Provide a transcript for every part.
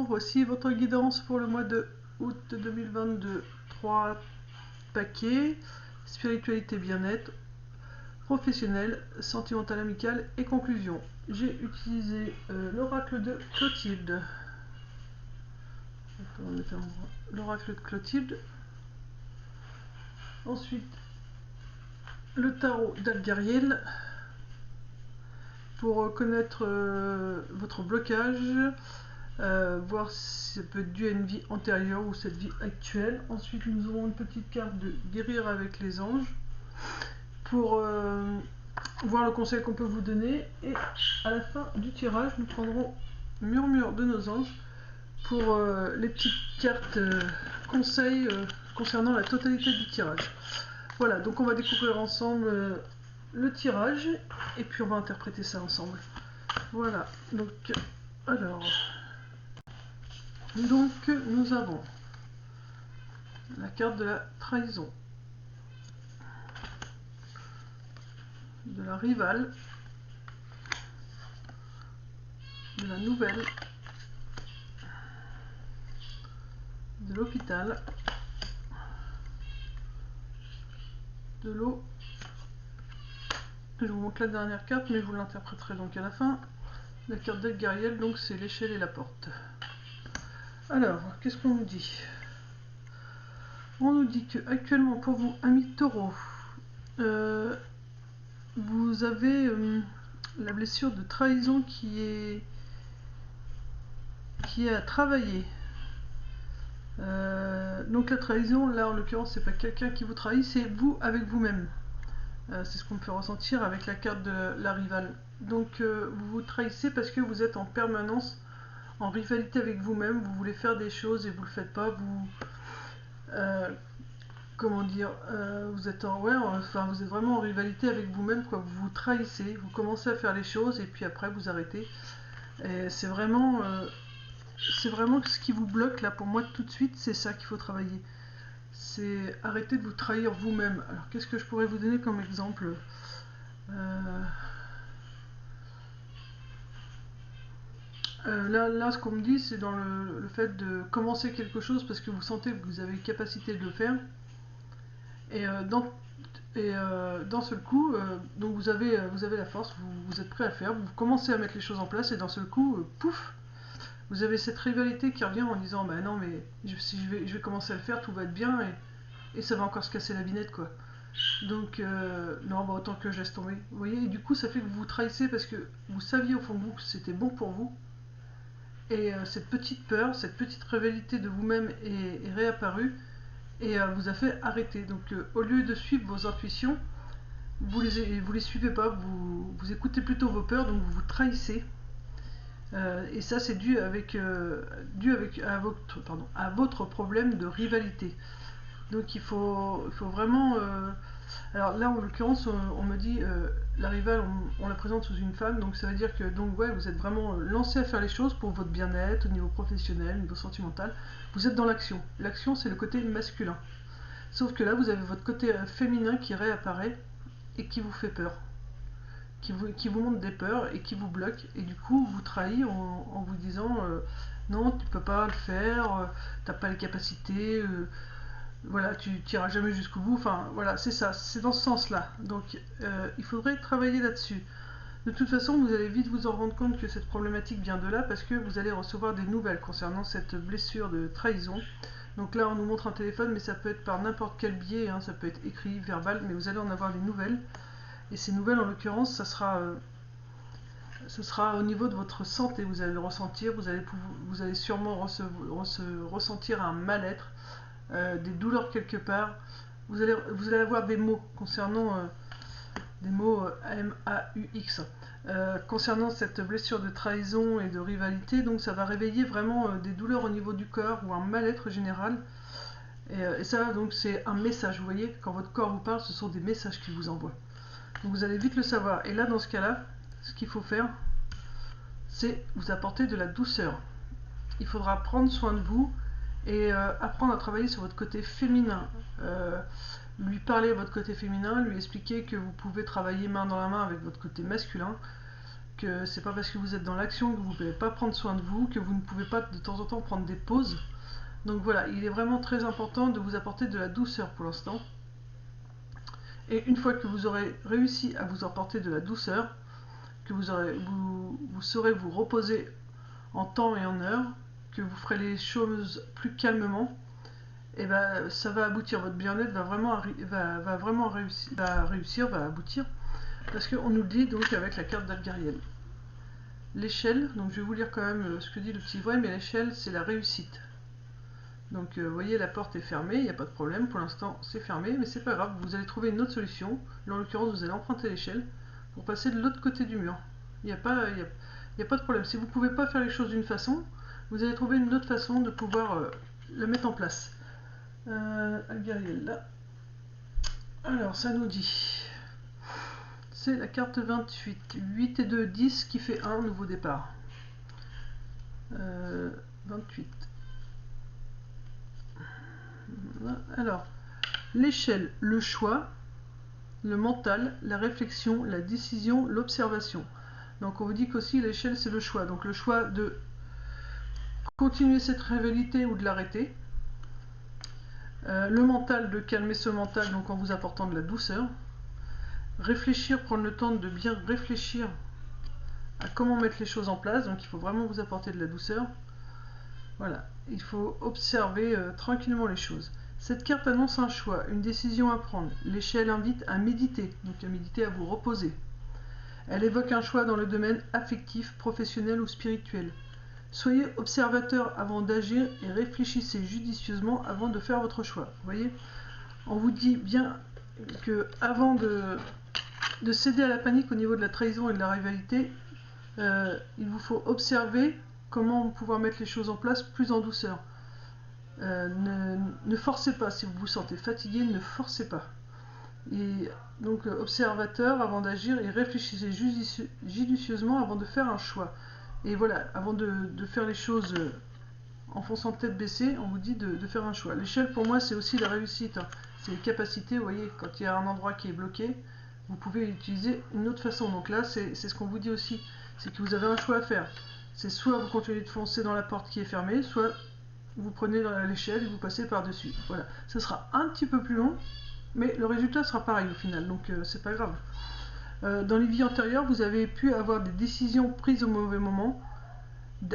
voici votre guidance pour le mois de août 2022. 3 paquets, spiritualité, bien-être, professionnel, sentimental, amical et conclusion. J'ai utilisé l'oracle de Clotilde. L'oracle de Clotilde. Ensuite, le tarot d'Algariel pour connaître votre blocage, voir si ça peut être dû à une vie antérieure ou cette vie actuelle. Ensuite, nous aurons une petite carte de guérir avec les anges pour voir le conseil qu'on peut vous donner. Et à la fin du tirage, nous prendrons murmure de nos anges pour les petites cartes conseils concernant la totalité du tirage. Voilà, donc on va découvrir ensemble le tirage et puis on va interpréter ça ensemble. Voilà, donc alors, nous avons la carte de la trahison, de la rivale, de la nouvelle, de l'hôpital, de l'eau. Je vous montre la dernière carte, mais vous l'interpréterez donc à la fin. La carte d'Algariel, donc c'est l'échelle et la porte. Alors, qu'est-ce qu'on nous dit? On nous dit que actuellement pour vous, amis taureaux, vous avez la blessure de trahison qui est à travailler. Donc la trahison, là en l'occurrence, c'est pas quelqu'un qui vous trahit, c'est vous avec vous-même. C'est ce qu'on peut ressentir avec la carte de la rivale. Donc vous vous trahissez parce que vous êtes en permanence en rivalité avec vous-même, vous voulez faire des choses et vous le faites pas, vous comment dire, vous êtes vous êtes vraiment en rivalité avec vous-même, quoi. Vous vous trahissez, vous commencez à faire les choses et puis après vous arrêtez. Et c'est vraiment ce qui vous bloque là pour moi tout de suite, c'est ça qu'il faut travailler. C'est arrêter de vous trahir vous-même. Alors qu'est-ce que je pourrais vous donner comme exemple? Là, ce qu'on me dit, c'est dans le fait de commencer quelque chose parce que vous sentez que vous avez capacité de le faire. Et d'un seul coup, donc vous avez la force, vous êtes prêt à le faire, vous commencez à mettre les choses en place et d'un seul coup, pouf, vous avez cette rivalité qui revient en disant bah non mais si je vais commencer à le faire, tout va être bien et ça va encore se casser la binette quoi. Donc non bah autant que je laisse tomber. Vous voyez, et du coup ça fait que vous vous trahissez parce que vous saviez au fond de vous que c'était bon pour vous. Et cette petite peur, cette petite rivalité de vous-même est réapparue et vous a fait arrêter. Donc au lieu de suivre vos intuitions, vous les suivez pas, vous écoutez plutôt vos peurs, donc vous vous trahissez. Et ça c'est dû à votre problème de rivalité. Donc il faut vraiment alors là en l'occurrence on me dit la rivale on la présente sous une femme, donc ça veut dire que donc ouais, vous êtes vraiment lancé à faire les choses pour votre bien-être au niveau professionnel, au niveau sentimental. Vous êtes dans l'action. L'action c'est le côté masculin. Sauf que là vous avez votre côté féminin qui réapparaît et qui vous fait peur. Qui vous montre des peurs et qui vous bloque et du coup vous trahit en vous disant non tu peux pas le faire, t'as pas les capacités, voilà tu n'iras jamais jusqu'au bout, enfin voilà c'est ça, c'est dans ce sens là, donc il faudrait travailler là-dessus. De toute façon vous allez vite vous en rendre compte que cette problématique vient de là parce que vous allez recevoir des nouvelles concernant cette blessure de trahison. Donc là on nous montre un téléphone mais ça peut être par n'importe quel biais, hein, ça peut être écrit, verbal, mais vous allez en avoir des nouvelles. Et ces nouvelles, en l'occurrence, ce sera au niveau de votre santé. Vous allez le ressentir, vous allez sûrement ressentir un mal-être, des douleurs quelque part. Vous allez avoir des mots concernant des mots M-A-U-X concernant cette blessure de trahison et de rivalité. Donc ça va réveiller vraiment des douleurs au niveau du corps ou un mal-être général. Et ça, donc c'est un message. Vous voyez, quand votre corps vous parle, ce sont des messages qu'il vous envoie. Donc vous allez vite le savoir. Et là, dans ce cas-là, ce qu'il faut faire, c'est vous apporter de la douceur. Il faudra prendre soin de vous et apprendre à travailler sur votre côté féminin. Lui parler à votre côté féminin, lui expliquer que vous pouvez travailler main dans la main avec votre côté masculin que c'est pas parce que vous êtes dans l'action que vous ne pouvez pas prendre soin de vous, que vous ne pouvez pas de temps en temps prendre des pauses. Donc voilà, il est vraiment très important de vous apporter de la douceur pour l'instant. Et une fois que vous aurez réussi à vous apporter de la douceur, que vous saurez vous reposer en temps et en heure, que vous ferez les choses plus calmement, et ben ça va aboutir, votre bien-être va vraiment réussir, va aboutir, parce qu'on nous le dit donc avec la carte d'Algariel. L'échelle, donc je vais vous lire quand même ce que dit le petit voile, mais l'échelle c'est la réussite. Donc vous voyez, la porte est fermée, il n'y a pas de problème, pour l'instant c'est fermé, mais c'est pas grave, vous allez trouver une autre solution. Là en l'occurrence vous allez emprunter l'échelle pour passer de l'autre côté du mur. Il n'y a pas de problème. Si vous ne pouvez pas faire les choses d'une façon, vous allez trouver une autre façon de pouvoir la mettre en place. Algariel là. Alors ça nous dit, c'est la carte 28, 8 et 2, 10 qui fait 1, nouveau départ. 28. Alors, l'échelle, le choix, le mental, la réflexion, la décision, l'observation. Donc on vous dit qu'aussi l'échelle c'est le choix. Donc le choix de continuer cette rivalité ou de l'arrêter. Le mental, de calmer ce mental donc en vous apportant de la douceur. Réfléchir, prendre le temps de bien réfléchir à comment mettre les choses en place. Donc il faut vraiment vous apporter de la douceur. Voilà, il faut observer tranquillement les choses. Cette carte annonce un choix, une décision à prendre. L'échelle invite à méditer, donc à méditer, à vous reposer. Elle évoque un choix dans le domaine affectif, professionnel ou spirituel. Soyez observateur avant d'agir et réfléchissez judicieusement avant de faire votre choix. Vous voyez, on vous dit bien que avant de céder à la panique au niveau de la trahison et de la rivalité, il vous faut observer comment pouvoir mettre les choses en place plus en douceur. Ne forcez pas, si vous vous sentez fatigué, ne forcez pas. Et donc observateur avant d'agir et réfléchissez judicieusement avant de faire un choix. Et voilà, avant de faire les choses en fonçant tête baissée, on vous dit de faire un choix. L'échelle pour moi c'est aussi la réussite, hein. C'est les capacités, vous voyez, quand il y a un endroit qui est bloqué, vous pouvez utiliser une autre façon. Donc là c'est ce qu'on vous dit aussi, c'est que vous avez un choix à faire. C'est soit vous continuez de foncer dans la porte qui est fermée, soit vous prenez l'échelle et vous passez par-dessus. Voilà, ce sera un petit peu plus long, mais le résultat sera pareil au final, donc c'est pas grave. Dans les vies antérieures, vous avez pu avoir des décisions prises au mauvais moment,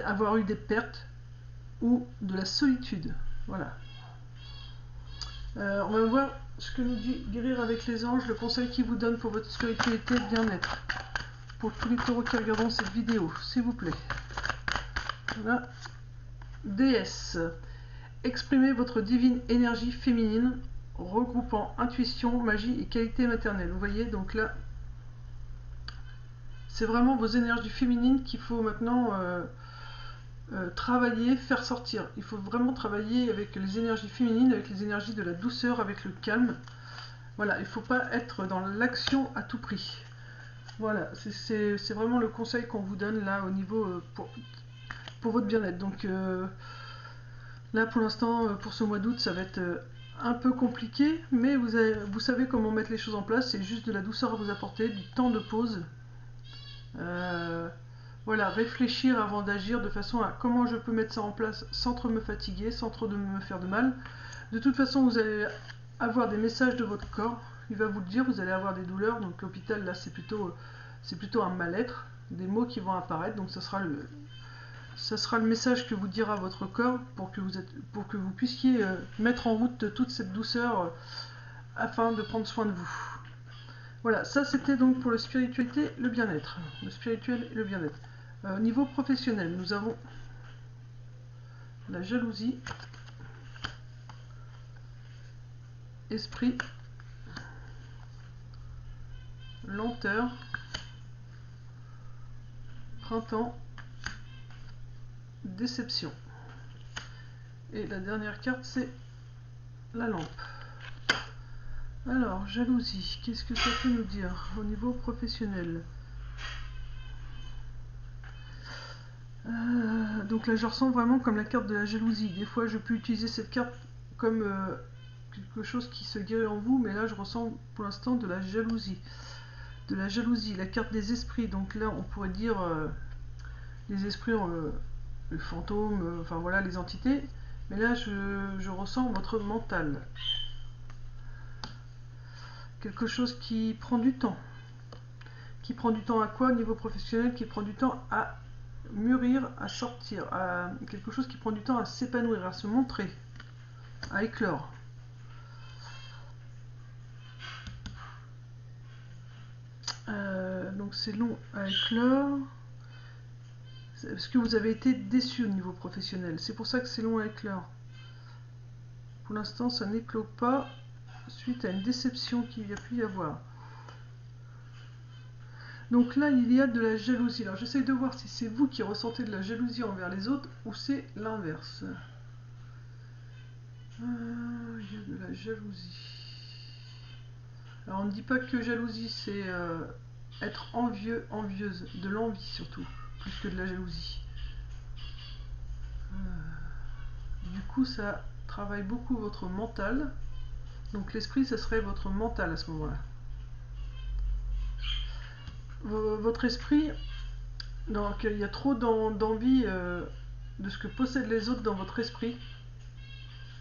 avoir eu des pertes ou de la solitude. Voilà. On va voir ce que nous dit Guérir avec les anges, le conseil qu'ils vous donnent pour votre spiritualité et bien-être. Pour tous les taureaux qui regarderont cette vidéo, s'il vous plaît. Voilà. Déesse. Exprimez votre divine énergie féminine, regroupant intuition, magie et qualité maternelle. Vous voyez, donc là, c'est vraiment vos énergies féminines qu'il faut maintenant travailler, faire sortir. Il faut vraiment travailler avec les énergies féminines, avec les énergies de la douceur, avec le calme. Voilà, il ne faut pas être dans l'action à tout prix. Voilà, c'est vraiment le conseil qu'on vous donne là au niveau pour votre bien-être. Donc là pour l'instant, pour ce mois d'août, ça va être un peu compliqué, mais vous savez comment mettre les choses en place. C'est juste de la douceur à vous apporter, du temps de pause. Voilà, réfléchir avant d'agir de façon à comment je peux mettre ça en place sans trop me fatiguer, sans trop de me faire de mal. De toute façon, vous allez avoir des messages de votre corps, il va vous le dire, vous allez avoir des douleurs, donc l'hôpital là c'est plutôt un mal-être, des mots qui vont apparaître, donc ça sera le message que vous dira votre corps pour que vous puissiez mettre en route toute cette douceur afin de prendre soin de vous. Voilà, ça c'était donc pour la spiritualité, le bien-être. Le spirituel et le bien-être. Au niveau professionnel, nous avons la jalousie, esprit, lenteur, printemps, déception. Et la dernière carte, c'est la lampe. Alors, jalousie, qu'est-ce que ça peut nous dire au niveau professionnel? Donc là, je ressens vraiment comme la carte de la jalousie. Des fois, je peux utiliser cette carte comme quelque chose qui se guérit en vous, mais là, je ressens pour l'instant de la jalousie. de la jalousie, la carte des esprits. Donc là, on pourrait dire les esprits, le fantôme, enfin voilà, les entités. Mais là, je ressens votre mental. Quelque chose qui prend du temps. Qui prend du temps à quoi au niveau professionnel? Qui prend du temps à mûrir, à sortir. Quelque chose qui prend du temps à s'épanouir, à se montrer, à éclore. Donc c'est long à éclore. Parce que vous avez été déçu au niveau professionnel. C'est pour ça que c'est long à éclore. Pour l'instant, ça n'éclot pas suite à une déception qu'il y a pu y avoir. Donc là, il y a de la jalousie. Alors j'essaie de voir si c'est vous qui ressentez de la jalousie envers les autres ou c'est l'inverse. Il y a de la jalousie. Alors on ne dit pas que jalousie, c'est être envieux, envieuse, de l'envie surtout, plus que de la jalousie. Du coup, ça travaille beaucoup votre mental. Donc l'esprit, ça serait votre mental à ce moment-là. Votre esprit, donc il y a trop d'envie de ce que possèdent les autres dans votre esprit.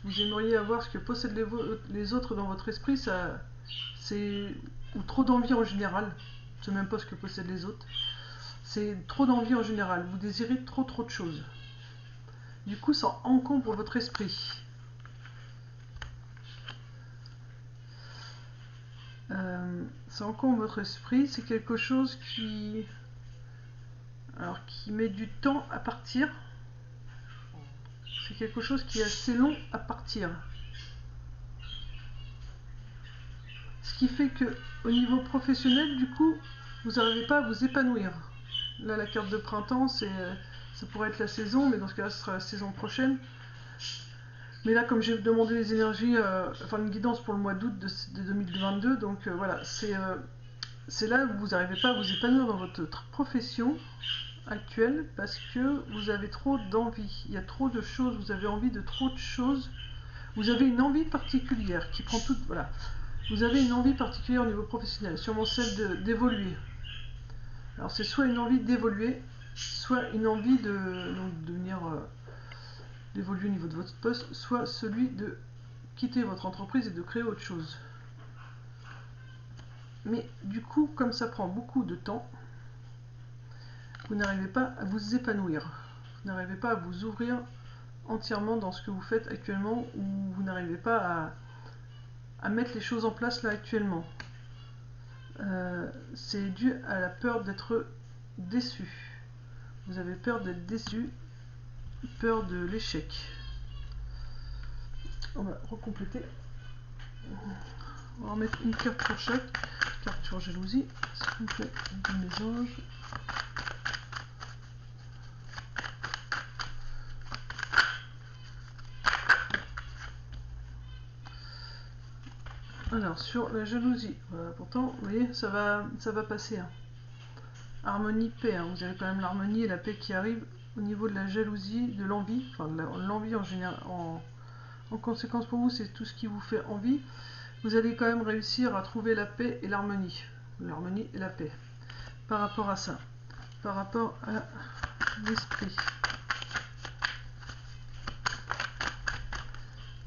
Vous aimeriez avoir ce que possèdent les autres dans votre esprit, ou trop d'envie en général. Je ne sais même pas ce que possèdent les autres. C'est trop d'envie en général. Vous désirez trop de choses. Du coup, ça encombre votre esprit. Ça encombre votre esprit. C'est quelque chose qui met du temps à partir. C'est quelque chose qui est assez long à partir. Ce qui fait que au niveau professionnel, du coup, vous n'arrivez pas à vous épanouir. Là, la carte de printemps, ça pourrait être la saison, mais dans ce cas-là, ce sera la saison prochaine. Mais là, comme j'ai demandé les énergies, enfin une guidance pour le mois d'août de 2022, donc voilà, c'est là où vous n'arrivez pas à vous épanouir dans votre profession actuelle parce que vous avez trop d'envie. Il y a trop de choses, vous avez envie de trop de choses. Vous avez une envie particulière qui prend toute. Voilà. Vous avez une envie particulière au niveau professionnel, sûrement celle d'évoluer. Alors c'est soit une envie d'évoluer, soit une envie d'évoluer au niveau de votre poste, soit celui de quitter votre entreprise et de créer autre chose. Mais du coup, comme ça prend beaucoup de temps, vous n'arrivez pas à vous épanouir. Vous n'arrivez pas à vous ouvrir entièrement dans ce que vous faites actuellement, ou vous n'arrivez pas à mettre les choses en place là actuellement. C'est dû à la peur d'être déçu. Vous avez peur d'être déçu, peur de l'échec. On va recompléter. On va en mettre une carte pour chaque. Carte sur jalousie, s'il vous plaît, de mes anges. Alors, sur la jalousie, voilà, pourtant, vous voyez, ça va passer. Hein. Harmonie, paix, hein. Vous avez quand même l'harmonie et la paix qui arrivent au niveau de la jalousie, de l'envie, enfin de l'envie en général. En conséquence pour vous, c'est tout ce qui vous fait envie. Vous allez quand même réussir à trouver la paix et l'harmonie. L'harmonie et la paix. Par rapport à ça. Par rapport à l'esprit.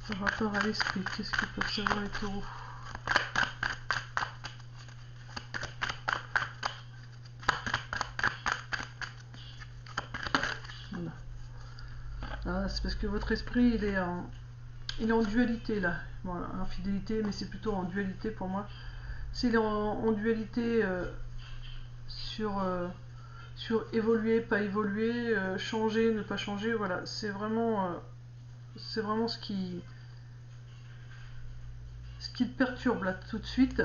Par rapport à l'esprit, qu'est-ce qu'ils peuvent savoir les taureaux? Voilà. C'est parce que votre esprit, il est en dualité là. Bon, infidélité, mais c'est plutôt en dualité pour moi. S'il est en dualité sur évoluer, pas évoluer, changer, ne pas changer, voilà, c'est vraiment ce qui te perturbe là tout de suite.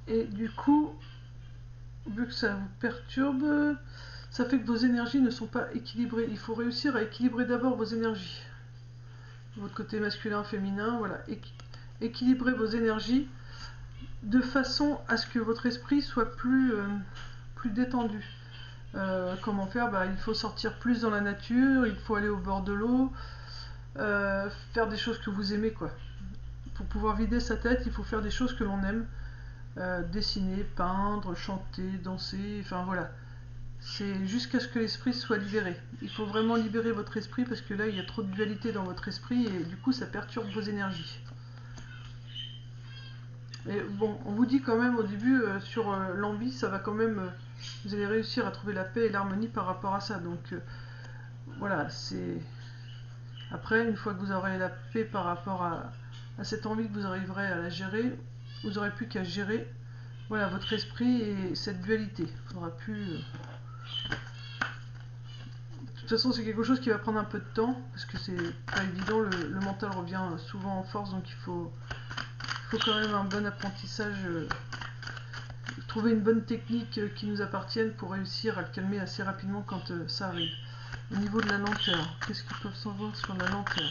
Et du coup, vu que ça vous perturbe, ça fait que vos énergies ne sont pas équilibrées. Il faut réussir à équilibrer d'abord vos énergies. Votre côté masculin, féminin, voilà. Équilibrer vos énergies de façon à ce que votre esprit soit plus détendu. Comment faire? Il faut sortir plus dans la nature, il faut aller au bord de l'eau, faire des choses que vous aimez, quoi. Pour pouvoir vider sa tête, il faut faire des choses que l'on aime. dessiner, peindre, chanter, danser, enfin voilà. C'est jusqu'à ce que l'esprit soit libéré. Il faut vraiment libérer votre esprit parce que là, il y a trop de dualité dans votre esprit et du coup, ça perturbe vos énergies. Et bon, on vous dit quand même au début, sur l'envie, ça va quand même... vous allez réussir à trouver la paix et l'harmonie par rapport à ça. Donc voilà, c'est... Après, une fois que vous aurez la paix par rapport à cette envie, que vous arriverez à la gérer, vous n'aurez plus qu'à gérer voilà, votre esprit et cette dualité. Il faudra plus... De toute façon, c'est quelque chose qui va prendre un peu de temps, parce que c'est pas évident, le mental revient souvent en force, donc il faut quand même un bon apprentissage, trouver une bonne technique qui nous appartienne pour réussir à le calmer assez rapidement quand ça arrive. Au niveau de la lenteur, qu'est-ce qu'ils peuvent s'en voir sur la lenteur?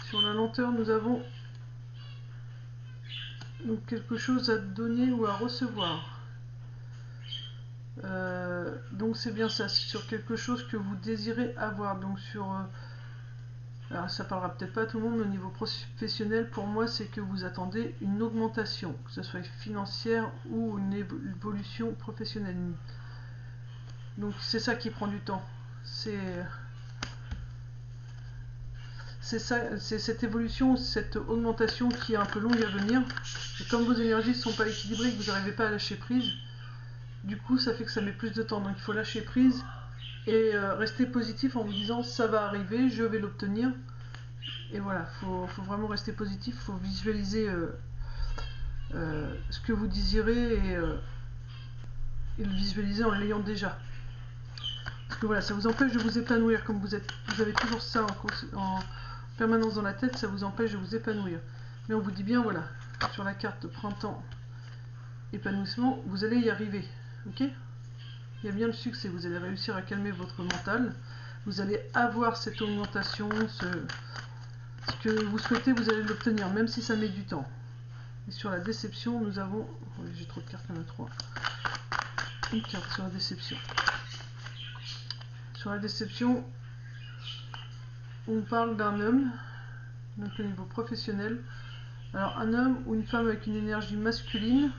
Sur la lenteur, nous avons donc quelque chose à donner ou à recevoir. Donc c'est bien ça, c'est sur quelque chose que vous désirez avoir. Donc sur... alors ça parlera peut-être pas à tout le monde, mais au niveau professionnel, pour moi, c'est que vous attendez une augmentation, que ce soit financière ou une évolution professionnelle. Donc c'est ça qui prend du temps. C'est cette évolution, cette augmentation qui est un peu longue à venir. Et comme vos énergies ne sont pas équilibrées, que vous n'arrivez pas à lâcher prise, du coup ça fait que ça met plus de temps. Donc il faut lâcher prise et rester positif en vous disant ça va arriver, je vais l'obtenir. Et voilà, faut vraiment rester positif, il faut visualiser ce que vous désirez et le visualiser en l'ayant déjà. Parce que voilà, ça vous empêche de vous épanouir, comme vous avez toujours ça en permanence dans la tête, ça vous empêche de vous épanouir. Mais on vous dit bien, voilà, sur la carte de printemps, épanouissement, vous allez y arriver, ok? Il y a bien le succès, vous allez réussir à calmer votre mental, vous allez avoir cette augmentation, ce que vous souhaitez, vous allez l'obtenir, même si ça met du temps. Et sur la déception, nous avons... oh, j'ai trop de cartes, il y en a 3. Une carte sur la déception. Sur la déception, on parle d'un homme, donc au niveau professionnel. Alors un homme ou une femme avec une énergie masculine,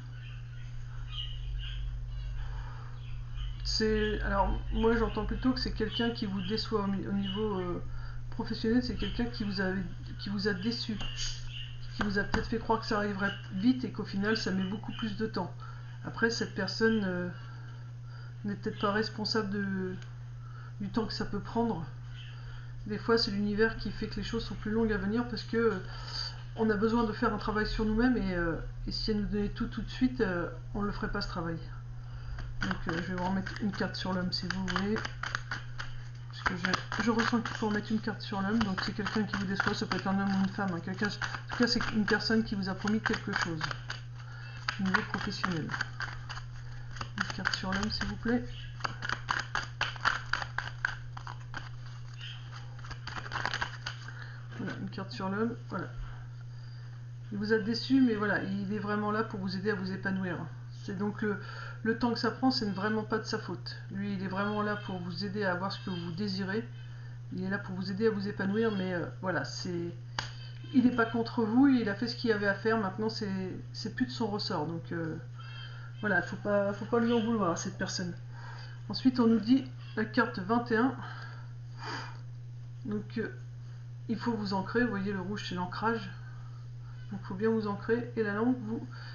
alors moi j'entends plutôt que c'est quelqu'un qui vous déçoit au niveau professionnel, c'est quelqu'un qui vous a déçu, qui vous a peut-être fait croire que ça arriverait vite et qu'au final ça met beaucoup plus de temps. Après cette personne n'est peut-être pas responsable du temps que ça peut prendre. Des fois c'est l'univers qui fait que les choses sont plus longues à venir parce que on a besoin de faire un travail sur nous-mêmes et si elle nous donnait tout de suite, on ne le ferait pas ce travail. Donc je vais vous remettre une carte sur l'homme si vous voulez. Parce que je ressens qu'il faut remettre une carte sur l'homme. Donc c'est quelqu'un qui vous déçoit, ça peut être un homme ou une femme. Hein. En tout cas c'est une personne qui vous a promis quelque chose. Au niveau professionnel. Une carte sur l'homme s'il vous plaît. Voilà, une carte sur l'homme. Voilà. Il vous a déçu, mais voilà, il est vraiment là pour vous aider à vous épanouir. C'est donc le temps que ça prend, c'est vraiment pas de sa faute. Lui, il est vraiment là pour vous aider à avoir ce que vous désirez. Il est là pour vous aider à vous épanouir, mais voilà, il n'est pas contre vous, il a fait ce qu'il avait à faire, maintenant c'est plus de son ressort. Donc voilà, faut pas lui en vouloir à cette personne. Ensuite, on nous dit la carte 21. Donc il faut vous ancrer, vous voyez le rouge c'est l'ancrage. Donc il faut bien vous ancrer. Et la lampe,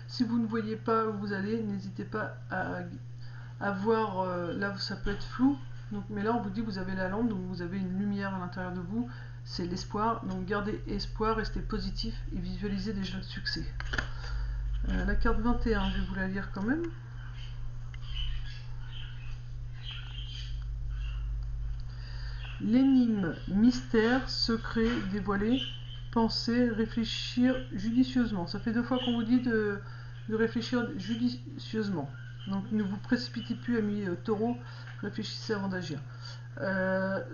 si vous ne voyez pas où vous allez, n'hésitez pas à voir, là ça peut être flou. Donc, mais là on vous dit que vous avez la lampe, donc vous avez une lumière à l'intérieur de vous, c'est l'espoir. Donc gardez espoir, restez positif et visualisez déjà le succès. La carte 21, je vais vous la lire quand même. L'énigme, mystère, secret, dévoilé. Penser, réfléchir judicieusement. Ça fait 2 fois qu'on vous dit de réfléchir judicieusement. Donc ne vous précipitez plus, amis taureaux, réfléchissez avant d'agir.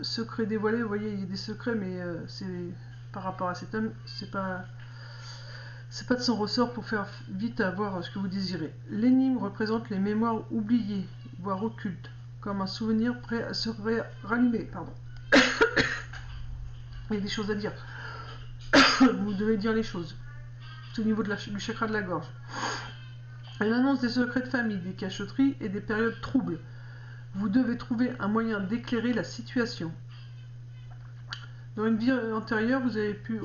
Secret dévoilé, vous voyez, il y a des secrets, mais c'est par rapport à cet homme, c'est pas de son ressort pour faire vite avoir ce que vous désirez. L'énigme représente les mémoires oubliées, voire occultes. comme un souvenir prêt à se rallumer. Pardon. Il y a des choses à dire. Vous devez dire les choses. C'est au niveau du chakra de la gorge. Elle annonce des secrets de famille, des cachotteries et des périodes troubles. Vous devez trouver un moyen d'éclairer la situation. Dans une vie antérieure, vous avez pu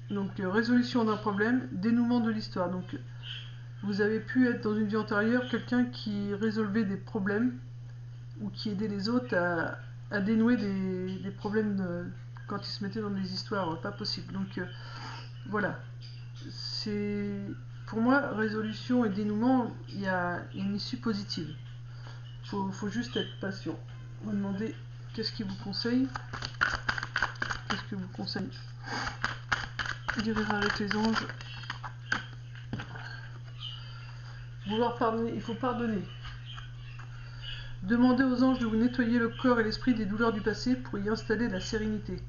donc résolution d'un problème, dénouement de l'histoire. Donc vous avez pu être dans une vie antérieure quelqu'un qui résolvait des problèmes ou qui aidait les autres à dénouer des problèmes quand ils se mettaient dans des histoires pas possibles. Donc voilà. C'est pour moi résolution et dénouement, il y a une issue positive. Faut juste être patient. On va demander qu'est-ce qu'il vous conseille. Qu'est-ce que vous conseille? Guérir avec les anges. Vouloir pardonner, il faut pardonner. Demandez aux anges de vous nettoyer le corps et l'esprit des douleurs du passé pour y installer la sérénité.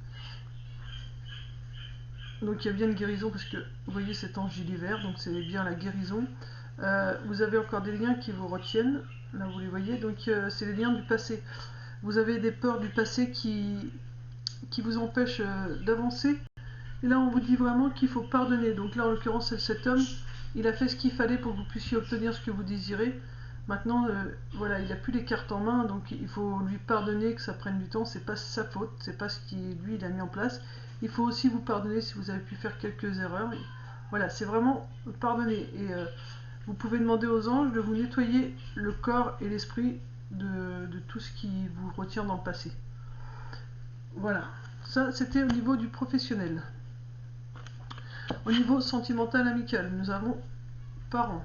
Donc il y a bien une guérison parce que vous voyez cet ange gilet vert, donc c'est bien la guérison. Vous avez encore des liens qui vous retiennent, là vous les voyez, donc c'est les liens du passé. Vous avez des peurs du passé qui vous empêchent d'avancer. Et là on vous dit vraiment qu'il faut pardonner. Donc là en l'occurrence cet homme, il a fait ce qu'il fallait pour que vous puissiez obtenir ce que vous désirez. Maintenant, voilà, il n'a plus les cartes en main, donc il faut lui pardonner, que ça prenne du temps. C'est pas sa faute, c'est pas ce qu'il lui il a mis en place. Il faut aussi vous pardonner si vous avez pu faire quelques erreurs. Et voilà, c'est vraiment pardonner. Et vous pouvez demander aux anges de vous nettoyer le corps et l'esprit de tout ce qui vous retient dans le passé. Voilà, ça c'était au niveau du professionnel. Au niveau sentimental amical, nous avons parents.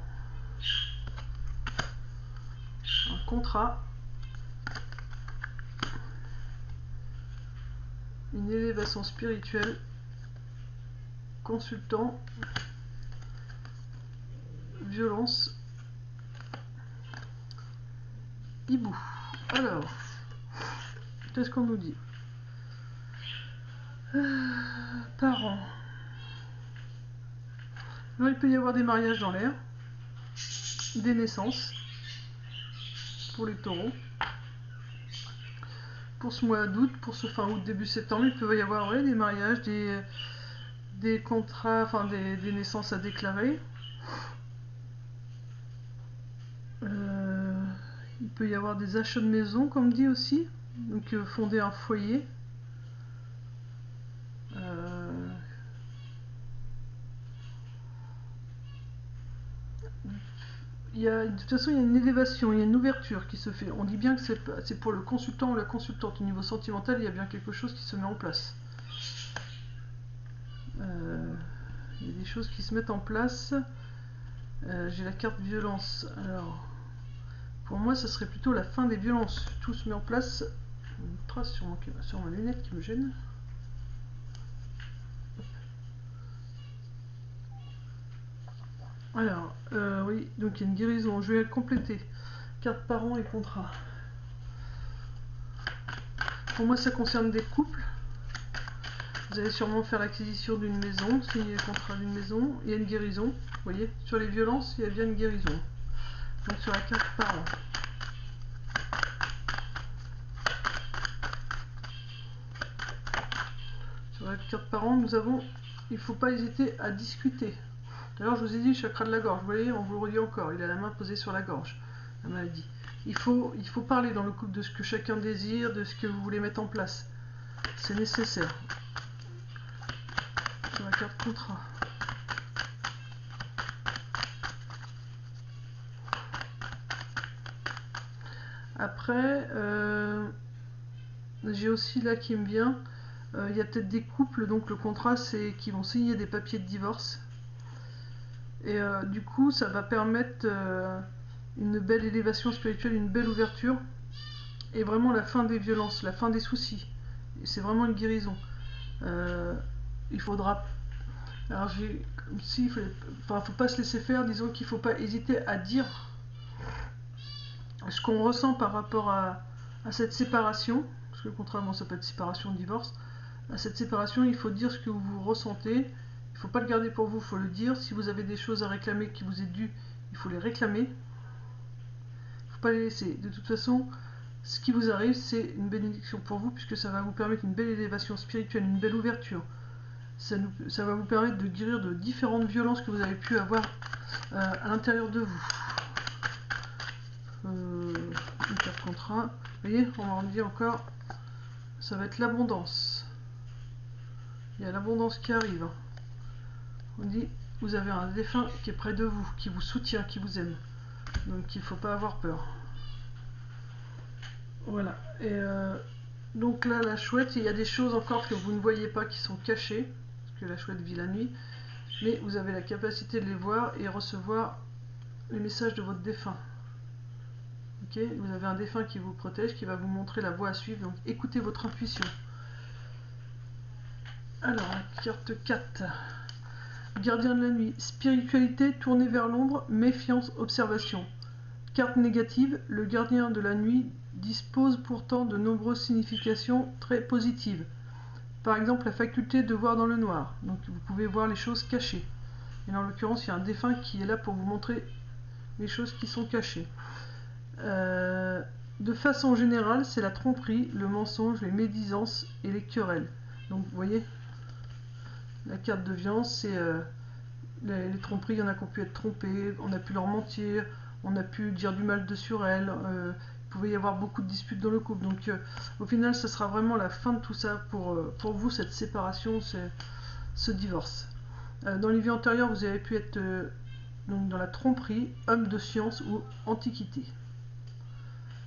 Un contrat, une élévation spirituelle, consultant, violence, hibou. Alors, qu'est-ce qu'on nous dit? Parents. Alors, il peut y avoir des mariages dans l'air, des naissances pour les taureaux. Pour ce mois d'août, pour ce fin août, début septembre, il peut y avoir des mariages, des contrats, enfin des naissances à déclarer. Il peut y avoir des achats de maison, comme dit aussi, donc fonder un foyer. De toute façon, il y a une élévation, il y a une ouverture qui se fait. On dit bien que c'est pour le consultant ou la consultante. Au niveau sentimental, il y a bien quelque chose qui se met en place. Il y a des choses qui se mettent en place. J'ai la carte violence. Alors, pour moi, ce serait plutôt la fin des violences. Tout se met en place. Une trace sur ma lunette qui me gêne. Alors, oui, donc il y a une guérison. Je vais compléter. Carte parents et contrat. Pour moi, ça concerne des couples. Vous allez sûrement faire l'acquisition d'une maison, signer le contrat d'une maison. Il y a une guérison. Vous voyez, sur les violences, il y a bien une guérison. Donc sur la carte parents. Sur la carte parents, nous avons, il ne faut pas hésiter à discuter. D'ailleurs, je vous ai dit, chakra de la gorge. Vous voyez, on vous le redit encore. Il a la main posée sur la gorge. La maladie. Il faut parler dans le couple de ce que chacun désire, de ce que vous voulez mettre en place. C'est nécessaire. Sur la carte contrat. Après, j'ai aussi là qui me vient, il y a peut-être des couples, donc le contrat c'est qu'ils vont signer des papiers de divorce. Et du coup, ça va permettre une belle élévation spirituelle, une belle ouverture, et vraiment la fin des violences, la fin des soucis. C'est vraiment une guérison. Il faudra... Alors, faut pas se laisser faire, disons qu'il ne faut pas hésiter à dire ce qu'on ressent par rapport à cette séparation, parce que contrairement ça peut être séparation, divorce, à cette séparation, il faut dire ce que vous ressentez. Il ne faut pas le garder pour vous, il faut le dire. Si vous avez des choses à réclamer qui vous est dues, il faut les réclamer. Il ne faut pas les laisser. De toute façon, ce qui vous arrive, c'est une bénédiction pour vous, puisque ça va vous permettre une belle élévation spirituelle, une belle ouverture. Ça va vous permettre de guérir de différentes violences que vous avez pu avoir à l'intérieur de vous. Une carte contre un. Vous voyez, on va en dire encore, ça va être l'abondance. Il y a l'abondance qui arrive. On dit, vous avez un défunt qui est près de vous, qui vous soutient, qui vous aime. Donc il ne faut pas avoir peur. Voilà. Et donc là, la chouette, il y a des choses encore que vous ne voyez pas qui sont cachées, parce que la chouette vit la nuit, mais vous avez la capacité de les voir et recevoir les messages de votre défunt. Ok, vous avez un défunt qui vous protège, qui va vous montrer la voie à suivre, donc écoutez votre intuition. Alors, la carte 4. Gardien de la nuit, spiritualité tournée vers l'ombre, méfiance, observation. Carte négative, le gardien de la nuit dispose pourtant de nombreuses significations très positives. Par exemple, la faculté de voir dans le noir, donc vous pouvez voir les choses cachées. Et en l'occurrence, il y a un défunt qui est là pour vous montrer les choses qui sont cachées. De façon générale, c'est la tromperie, le mensonge, les médisances et les querelles. Donc vous voyez, la carte de violence, c'est les tromperies, il y en a qui ont pu être trompés, on a pu leur mentir, on a pu dire du mal de sur elles, il pouvait y avoir beaucoup de disputes dans le couple. Donc au final, ce sera vraiment la fin de tout ça pour vous, cette séparation, ce divorce. Dans les vies antérieures, vous avez pu être donc dans la tromperie, homme de science ou antiquité.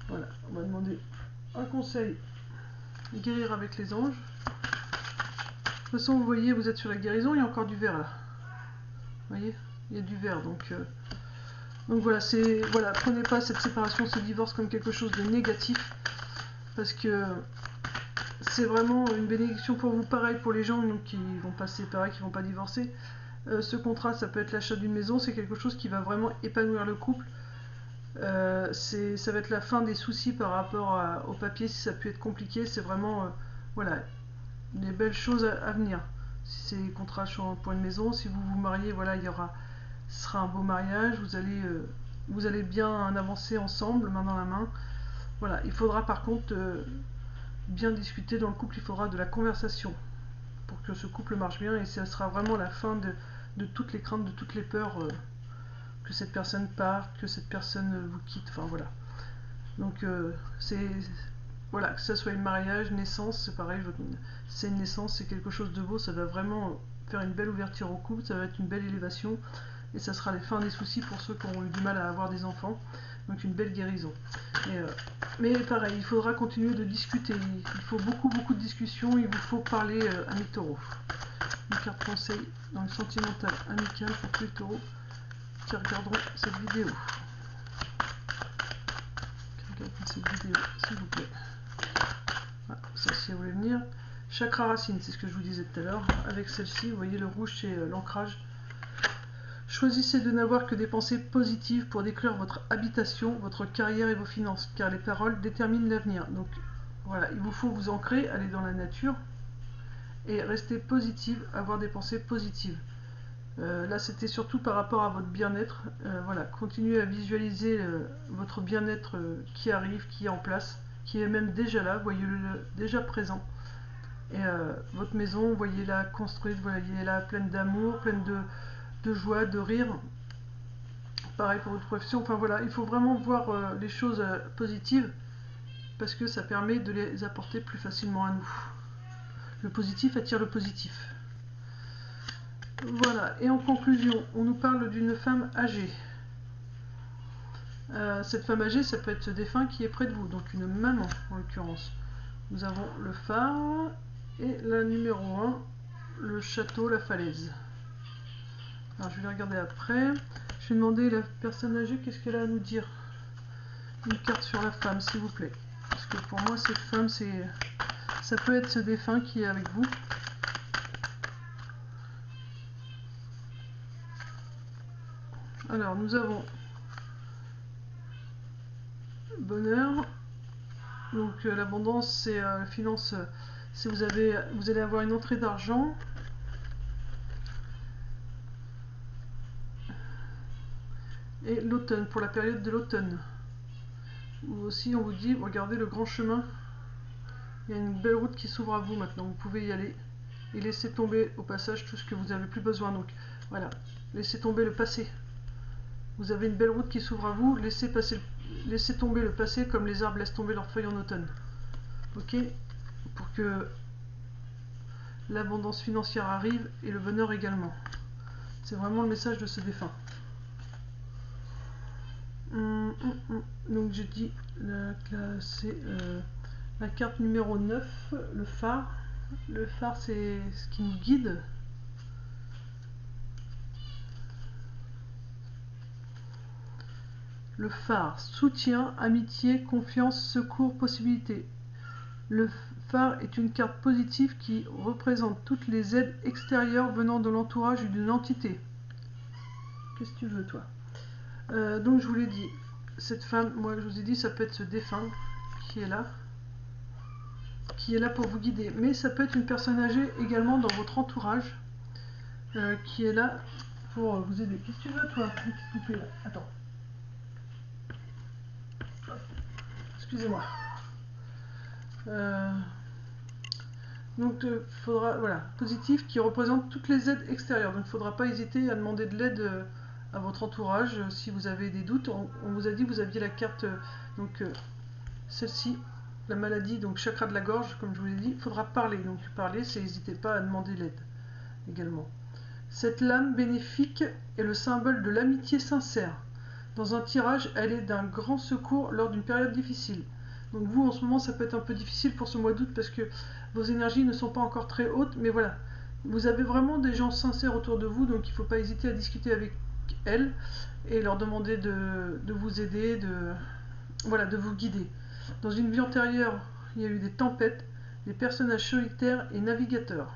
Voilà, on va demander un conseil, guérir avec les anges. De toute façon, vous voyez, vous êtes sur la guérison, il y a encore du vert là. Vous voyez, il y a du vert, donc voilà, voilà, prenez pas cette séparation, ce divorce comme quelque chose de négatif, parce que c'est vraiment une bénédiction pour vous. Pareil pour les gens donc, qui vont pas se séparer, qui vont pas divorcer. Ce contrat, ça peut être l'achat d'une maison, c'est quelque chose qui va vraiment épanouir le couple. Ça va être la fin des soucis par rapport au papier, si ça peut être compliqué. C'est vraiment voilà, des belles choses à venir. Si c'est des contrats pour une maison, si vous vous mariez, voilà, ce sera un beau mariage. Vous allez bien avancer ensemble, main dans la main. Voilà, il faudra par contre bien discuter dans le couple. Il faudra de la conversation pour que ce couple marche bien, et ça sera vraiment la fin de toutes les craintes, de toutes les peurs. Que cette personne parte, que cette personne vous quitte, enfin voilà. Donc voilà, que ce soit une mariage, naissance, c'est pareil, c'est une naissance, c'est quelque chose de beau, ça va vraiment faire une belle ouverture au couple, ça va être une belle élévation, et ça sera les fins des soucis pour ceux qui ont eu du mal à avoir des enfants, donc une belle guérison. Mais pareil, il faudra continuer de discuter, il faut beaucoup de discussions, il vous faut parler à mes taureaux. Une carte conseil dans le sentimental amical pour tous les taureaux qui regarderont cette vidéo. Cette vidéo, s'il vous plaît. Ah, celle-ci, elle voulait venir. Chakra racine, c'est ce que je vous disais tout à l'heure. Avec celle-ci, vous voyez le rouge, c'est l'ancrage. Choisissez de n'avoir que des pensées positives pour décrire votre habitation, votre carrière et vos finances, car les paroles déterminent l'avenir. Donc voilà, il vous faut vous ancrer, aller dans la nature et rester positive, avoir des pensées positives. Là, c'était surtout par rapport à votre bien-être. Voilà, continuez à visualiser votre bien-être qui arrive, qui est en place, qui est même déjà là, voyez-le déjà présent. Et votre maison, voyez-la construite, voyez-la pleine d'amour, pleine de joie, de rire. Pareil pour votre profession. Enfin voilà, il faut vraiment voir les choses positives, parce que ça permet de les apporter plus facilement à nous. Le positif attire le positif. Voilà, et en conclusion, on nous parle d'une femme âgée. Cette femme âgée, ça peut être ce défunt qui est près de vous, donc une maman en l'occurrence. Nous avons le phare et la numéro 1, le château, la falaise. Alors je vais regarder après. Je vais demander à la personne âgée qu'est-ce qu'elle a à nous dire. Une carte sur la femme, s'il vous plaît. Parce que pour moi, cette femme, ça peut être ce défunt qui est avec vous. Alors, nous avons bonheur. Donc, l'abondance, c'est la finance. Si vous allez avoir une entrée d'argent. Et l'automne, pour la période de l'automne. Ou aussi on vous dit, regardez le grand chemin, il y a une belle route qui s'ouvre à vous maintenant, vous pouvez y aller et laisser tomber au passage tout ce que vous n'avez plus besoin. Donc voilà, laissez tomber le passé. Vous avez une belle route qui s'ouvre à vous, laissez tomber le passé comme les arbres laissent tomber leurs feuilles en automne. Ok, pour que l'abondance financière arrive et le bonheur également. C'est vraiment le message de ce défunt. Donc je dis c'est la carte numéro 9, le phare. Le phare, c'est ce qui nous guide. Le phare, soutien, amitié, confiance, secours, possibilité. Le phare est une carte positive qui représente toutes les aides extérieures venant de l'entourage ou d'une entité. Qu'est-ce que tu veux, toi? Donc je vous l'ai dit, cette femme, moi je vous ai dit, ça peut être ce défunt qui est là pour vous guider. Mais ça peut être une personne âgée également dans votre entourage qui est là pour vous aider. Qu'est-ce que tu veux, toi? Petite poupée, là. Attends. Excusez-moi. Donc faudra, voilà, positif qui représente toutes les aides extérieures. Donc il ne faudra pas hésiter à demander de l'aide à votre entourage si vous avez des doutes. On vous a dit que vous aviez la carte, donc celle-ci, la maladie, donc chakra de la gorge, comme je vous l'ai dit, il faudra parler. Donc parler, c'est n'hésitez pas à demander l'aide également. Cette lame bénéfique est le symbole de l'amitié sincère. Dans un tirage, elle est d'un grand secours lors d'une période difficile. Donc vous, en ce moment, ça peut être un peu difficile pour ce mois d'août parce que vos énergies ne sont pas encore très hautes, mais voilà. Vous avez vraiment des gens sincères autour de vous, donc il ne faut pas hésiter à discuter avec elles et leur demander de vous aider, de vous guider. Dans une vie antérieure, il y a eu des tempêtes, des personnages solitaires et navigateurs.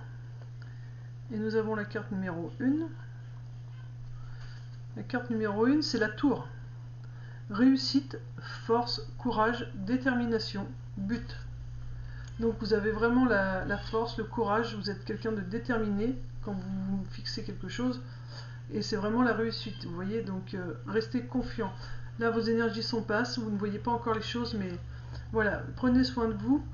Et nous avons la carte numéro 1. La carte numéro 1, c'est la tour. Réussite, force, courage, détermination, but. Donc vous avez vraiment la force, le courage, vous êtes quelqu'un de déterminé quand vous fixez quelque chose. Et c'est vraiment la réussite, vous voyez, donc restez confiant. Là, vos énergies sont basses, vous ne voyez pas encore les choses, mais voilà, prenez soin de vous.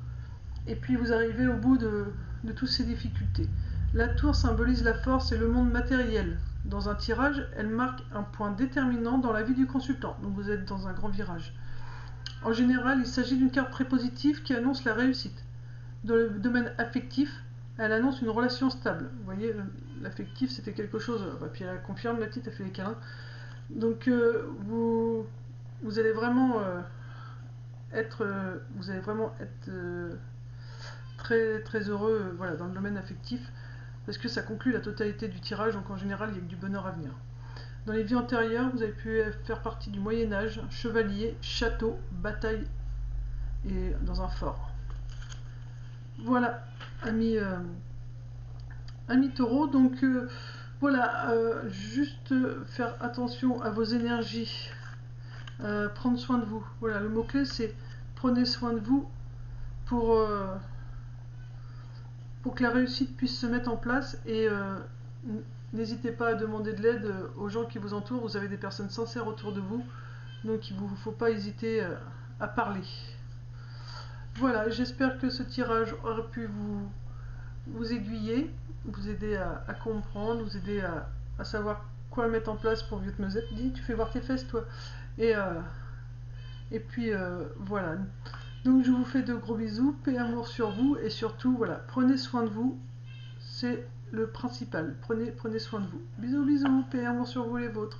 Et puis vous arrivez au bout de toutes ces difficultés. La tour symbolise la force et le monde matériel. Dans un tirage, elle marque un point déterminant dans la vie du consultant. Donc vous êtes dans un grand virage. En général, il s'agit d'une carte très positive qui annonce la réussite. Dans le domaine affectif, elle annonce une relation stable. Vous voyez, l'affectif, c'était quelque chose... Puis elle confirme, la petite, elle fait les câlins. Donc vous allez vraiment être... très, très heureux voilà, dans le domaine affectif. Parce que ça conclut la totalité du tirage, donc en général, il y a que du bonheur à venir. Dans les vies antérieures, vous avez pu faire partie du Moyen-Âge, chevalier, château, bataille et dans un fort. Voilà, amis taureaux, donc voilà, juste faire attention à vos énergies, prendre soin de vous. Voilà, le mot-clé c'est prenez soin de vous pour que la réussite puisse se mettre en place et n'hésitez pas à demander de l'aide aux gens qui vous entourent. Vous avez des personnes sincères autour de vous, donc il ne faut pas hésiter à parler. Voilà, j'espère que ce tirage aura pu vous aiguiller, vous aider à comprendre, vous aider à savoir quoi mettre en place pour mieux te me dis, tu fais voir tes fesses toi. Et puis voilà. Donc je vous fais de gros bisous, paix et amour sur vous et surtout voilà, prenez soin de vous, c'est le principal. Prenez soin de vous. Bisous, bisous, paix et amour sur vous les vôtres.